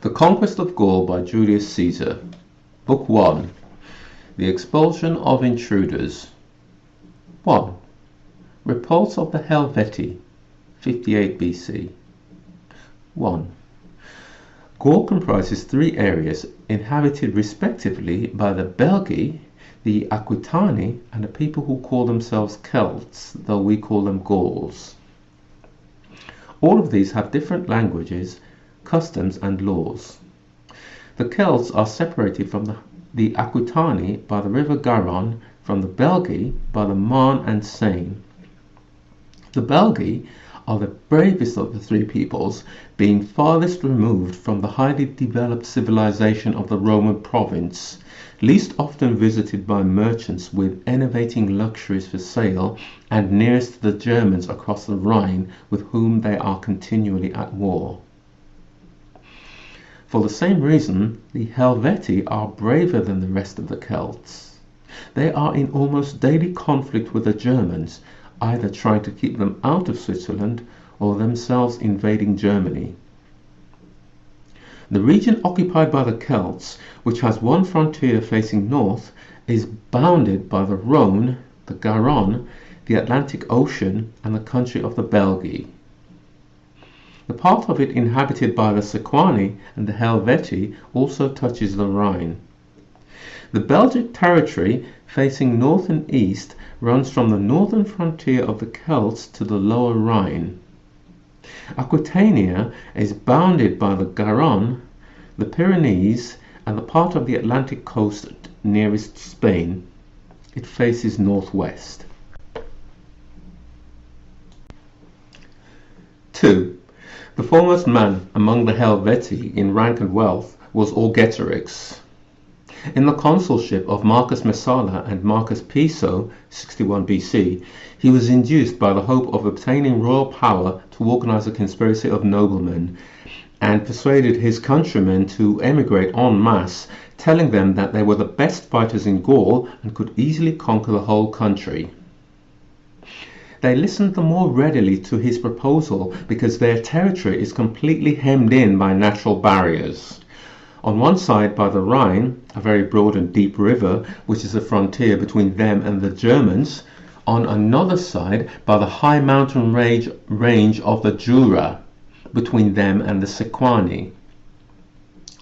The Conquest of Gaul by Julius Caesar. Book 1. The Expulsion of Intruders. 1. Repulse of the Helvetii, 58 BC. 1. Gaul comprises three areas inhabited respectively by the Belgi, the Aquitani, and the people who call themselves Celts, though we call them Gauls. All of these have different languages, customs and laws. The Celts are separated from the Aquitani by the river Garonne, from the Belgi by the Marne and Seine. The Belgi are the bravest of the three peoples, being farthest removed from the highly developed civilization of the Roman province, least often visited by merchants with enervating luxuries for sale, and nearest to the Germans across the Rhine, with whom they are continually at war. For the same reason, the Helvetii are braver than the rest of the Celts. They are in almost daily conflict with the Germans, either trying to keep them out of Switzerland or themselves invading Germany. The region occupied by the Celts, which has one frontier facing north, is bounded by the Rhone, the Garonne, the Atlantic Ocean, and the country of the Belgi. The part of it inhabited by the Sequani and the Helvetii also touches the Rhine. The Belgic territory, facing north and east, runs from the northern frontier of the Celts to the lower Rhine. Aquitania is bounded by the Garonne, the Pyrenees, and the part of the Atlantic coast nearest Spain. It faces northwest. 2. The foremost man among the Helvetii in rank and wealth was Augeterix. In the consulship of Marcus Messala and Marcus Piso, 61 BC, he was induced by the hope of obtaining royal power to organize a conspiracy of noblemen, and persuaded his countrymen to emigrate en masse, telling them that they were the best fighters in Gaul and could easily conquer the whole country. They listened the more readily to his proposal because their territory is completely hemmed in by natural barriers. On one side by the Rhine, a very broad and deep river, which is a frontier between them and the Germans. On another side by the high mountain range of the Jura, between them and the Sequani.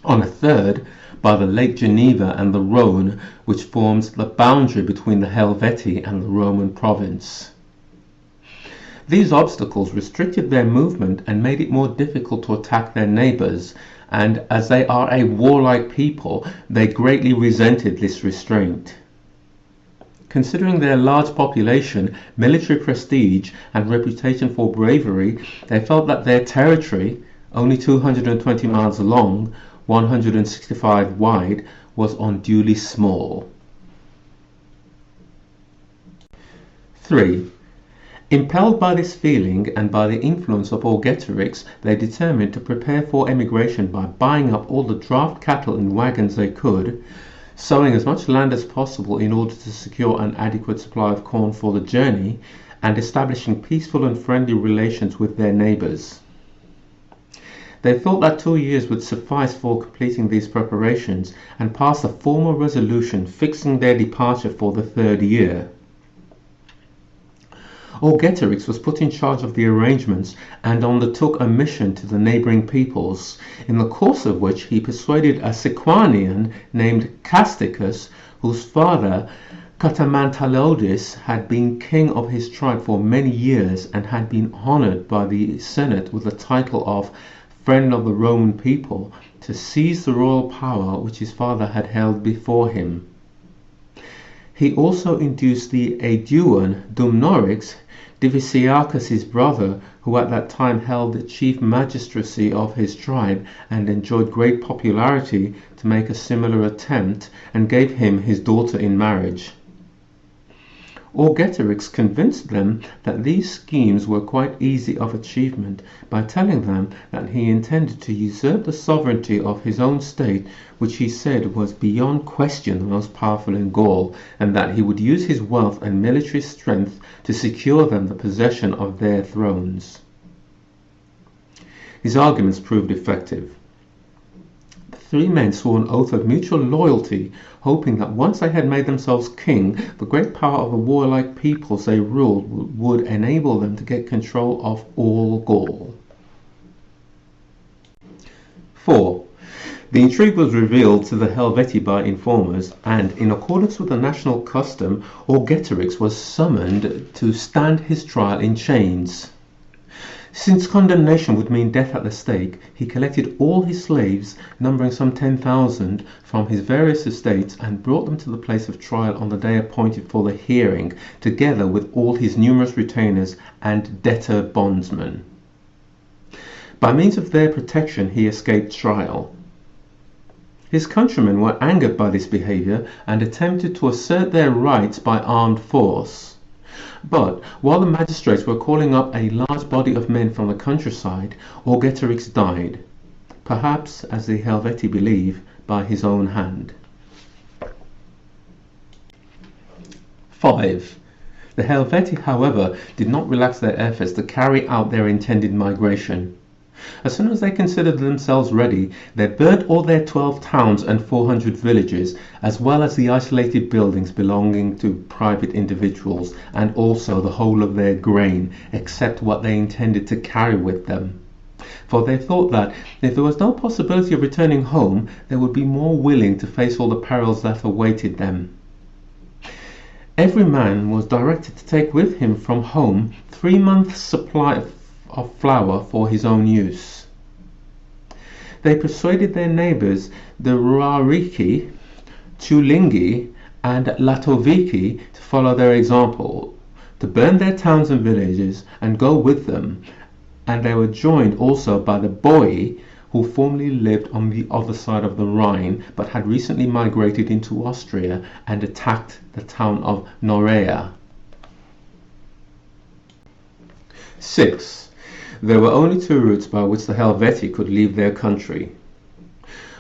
On a third by the Lake Geneva and the Rhone, which forms the boundary between the Helvetii and the Roman province. These obstacles restricted their movement and made it more difficult to attack their neighbours, and as they are a warlike people, they greatly resented this restraint. Considering their large population, military prestige, and reputation for bravery, they felt that their territory, only 220 miles long, 165 wide, was unduly small. 3. Impelled by this feeling and by the influence of Augeterix, they determined to prepare for emigration by buying up all the draft cattle in wagons they could, sowing as much land as possible in order to secure an adequate supply of corn for the journey, and establishing peaceful and friendly relations with their neighbours. They thought that 2 years would suffice for completing these preparations, and passed a formal resolution fixing their departure for the 3rd year. Augeterix was put in charge of the arrangements and undertook a mission to the neighbouring peoples, in the course of which he persuaded a Sequanian named Casticus, whose father Catamantalodis had been king of his tribe for many years and had been honoured by the Senate with the title of Friend of the Roman people, to seize the royal power which his father had held before him. He also induced the Aeduan Dumnorix, Diviciacus's brother, who at that time held the chief magistracy of his tribe and enjoyed great popularity, to make a similar attempt, and gave him his daughter in marriage. Augeterix convinced them that these schemes were quite easy of achievement by telling them that he intended to usurp the sovereignty of his own state, which he said was beyond question the most powerful in Gaul, and that he would use his wealth and military strength to secure them the possession of their thrones. His arguments proved effective. The three men swore an oath of mutual loyalty, hoping that once they had made themselves king, the great power of the warlike peoples they ruled would enable them to get control of all Gaul. 4. The intrigue was revealed to the Helvetii by informers, and in accordance with the national custom, Augeterix was summoned to stand his trial in chains. Since condemnation would mean death at the stake, he collected all his slaves, numbering some 10,000, from his various estates and brought them to the place of trial on the day appointed for the hearing, together with all his numerous retainers and debtor bondsmen. By means of their protection he escaped trial. His countrymen were angered by this behaviour and attempted to assert their rights by armed force. But while the magistrates were calling up a large body of men from the countryside, Augeterix died, perhaps, as the Helvetii believe, by his own hand. 5. The Helvetii, however, did not relax their efforts to carry out their intended migration. As soon as they considered themselves ready, they burnt all their 12 towns and 400 villages, as well as the isolated buildings belonging to private individuals, and also the whole of their grain, except what they intended to carry with them. For they thought that, if there was no possibility of returning home, they would be more willing to face all the perils that awaited them. Every man was directed to take with him from home 3 months' supply of flour for his own use. They persuaded their neighbours, the Ruariki, Tulingi, and Latoviki, to follow their example, to burn their towns and villages and go with them, and they were joined also by the Boi, who formerly lived on the other side of the Rhine, but had recently migrated into Austria and attacked the town of Norea. 6. There were only 2 routes by which the Helvetii could leave their country.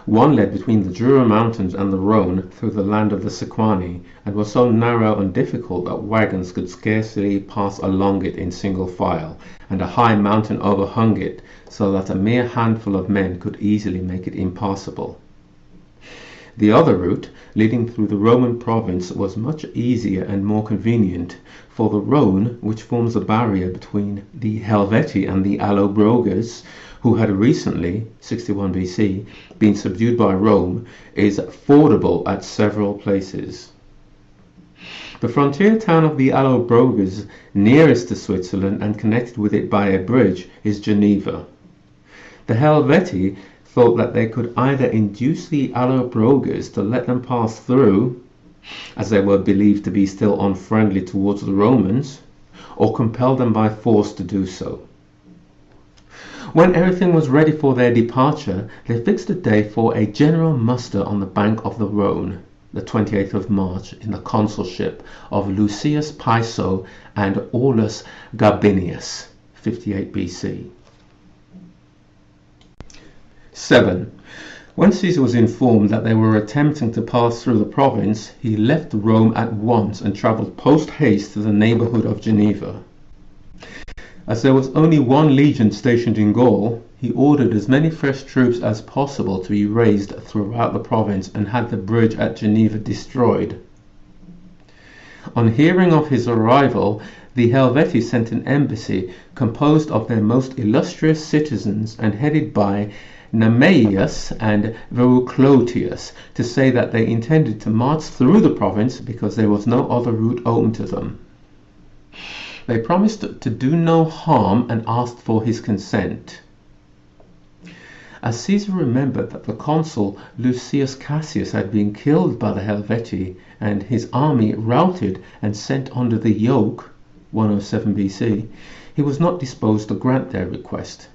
One led between the Jura Mountains and the Rhone through the land of the Sequani, and was so narrow and difficult that wagons could scarcely pass along it in single file, and a high mountain overhung it, so that a mere handful of men could easily make it impassable. The other route, leading through the Roman province, was much easier and more convenient, for the Rhone, which forms a barrier between the Helvetii and the Allobroges, who had recently, 61 BC, been subdued by Rome, is fordable at several places. The frontier town of the Allobroges, nearest to Switzerland and connected with it by a bridge, is Geneva. The Helvetii thought that they could either induce the Allobroges to let them pass through, as they were believed to be still unfriendly towards the Romans, or compel them by force to do so. When everything was ready for their departure, they fixed a day for a general muster on the bank of the Rhone, the 28th of March, in the consulship of Lucius Piso and Aulus Gabinius, 58 BC. 7. When Caesar was informed that they were attempting to pass through the province, he left Rome at once and travelled post-haste to the neighbourhood of Geneva. As there was only 1 legion stationed in Gaul, he ordered as many fresh troops as possible to be raised throughout the province and had the bridge at Geneva destroyed. On hearing of his arrival, the Helvetii sent an embassy composed of their most illustrious citizens and headed by Nemeius and Verruclotius, to say that they intended to march through the province because there was no other route open to them. They promised to do no harm and asked for his consent. As Caesar remembered that the consul Lucius Cassius had been killed by the Helvetii and his army routed and sent under the yoke, 107 BC, he was not disposed to grant their request.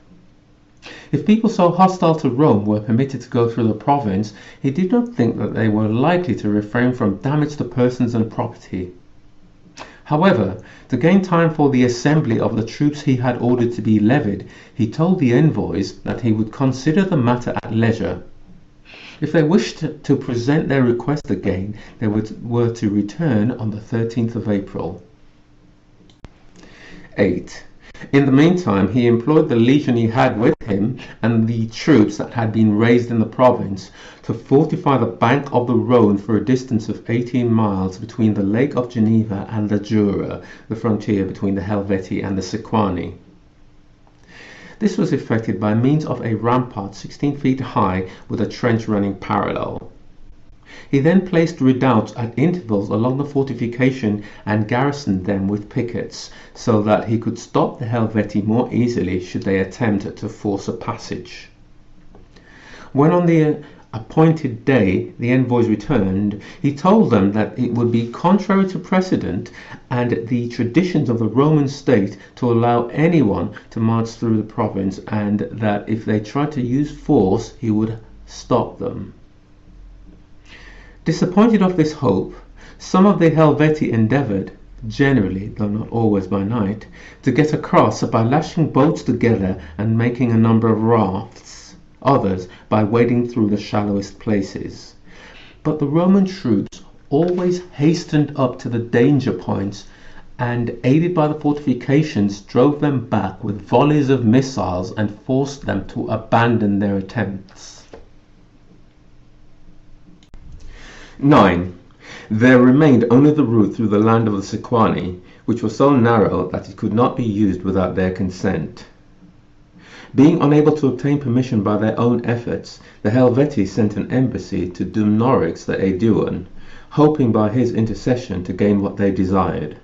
If people so hostile to Rome were permitted to go through the province, he did not think that they were likely to refrain from damage to persons and property. However, to gain time for the assembly of the troops he had ordered to be levied, he told the envoys that he would consider the matter at leisure. If they wished to present their request again, they were to return on the 13th of April. 8. In the meantime, he employed the legion he had with him and the troops that had been raised in the province to fortify the bank of the Rhone for a distance of 18 miles between the Lake of Geneva and the Jura, the frontier between the Helvetii and the Sequani. This was effected by means of a rampart 16 feet high with a trench running parallel. He then placed redoubts at intervals along the fortification and garrisoned them with pickets, so that he could stop the Helvetii more easily should they attempt to force a passage. When on the appointed day the envoys returned, he told them that it would be contrary to precedent and the traditions of the Roman state to allow anyone to march through the province, and that if they tried to use force he would stop them. Disappointed of this hope, some of the Helvetii endeavoured, generally, though not always by night, to get across by lashing boats together and making a number of rafts, others by wading through the shallowest places. But the Roman troops always hastened up to the danger points and, aided by the fortifications, drove them back with volleys of missiles and forced them to abandon their attempts. 9. There remained only the route through the land of the Sequani, which was so narrow that it could not be used without their consent. Being unable to obtain permission by their own efforts, the Helvetii sent an embassy to Dumnorix the Aeduan, hoping by his intercession to gain what they desired.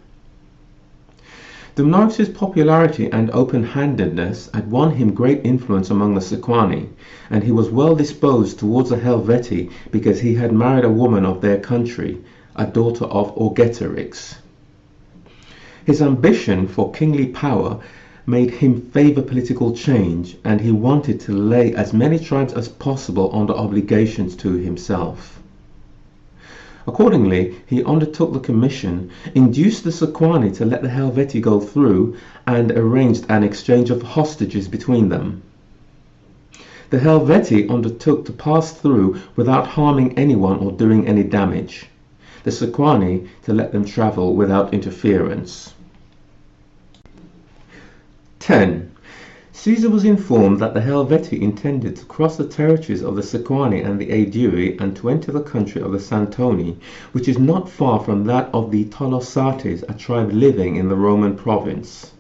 Dumnorix's popularity and open-handedness had won him great influence among the Sequani, and he was well disposed towards the Helvetii because he had married a woman of their country, a daughter of Augeterix. His ambition for kingly power made him favour political change, and he wanted to lay as many tribes as possible under obligations to himself. Accordingly, he undertook the commission, induced the Sequani to let the Helvetii go through, and arranged an exchange of hostages between them. The Helvetii undertook to pass through without harming anyone or doing any damage, the Sequani to let them travel without interference. 10. Caesar was informed that the Helvetii intended to cross the territories of the Sequani and the Aedui and to enter the country of the Santoni, which is not far from that of the Tolosates, a tribe living in the Roman province.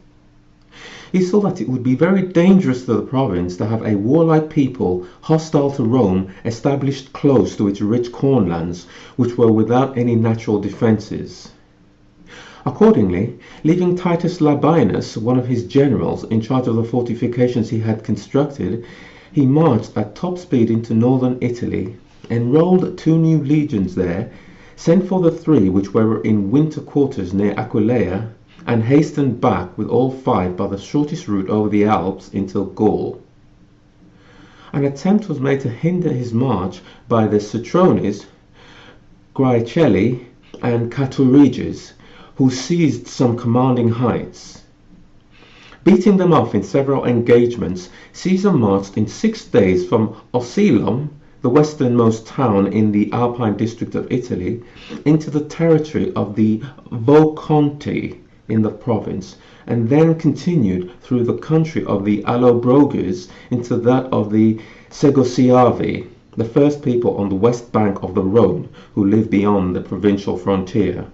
He saw that it would be very dangerous to the province to have a warlike people hostile to Rome established close to its rich cornlands, which were without any natural defences. Accordingly, leaving Titus Labienus, one of his generals, in charge of the fortifications he had constructed, he marched at top speed into northern Italy, enrolled 2 new legions there, sent for the 3 which were in winter quarters near Aquileia, and hastened back with all 5 by the shortest route over the Alps into Gaul. An attempt was made to hinder his march by the Citrones, Graecelli, and Caturiges, who seized some commanding heights. Beating them off in several engagements, Caesar marched in 6 days from Osculum, the westernmost town in the Alpine district of Italy, into the territory of the Voconti in the province, and then continued through the country of the Allobroges into that of the Segosiavi, the first people on the west bank of the Rhone who lived beyond the provincial frontier.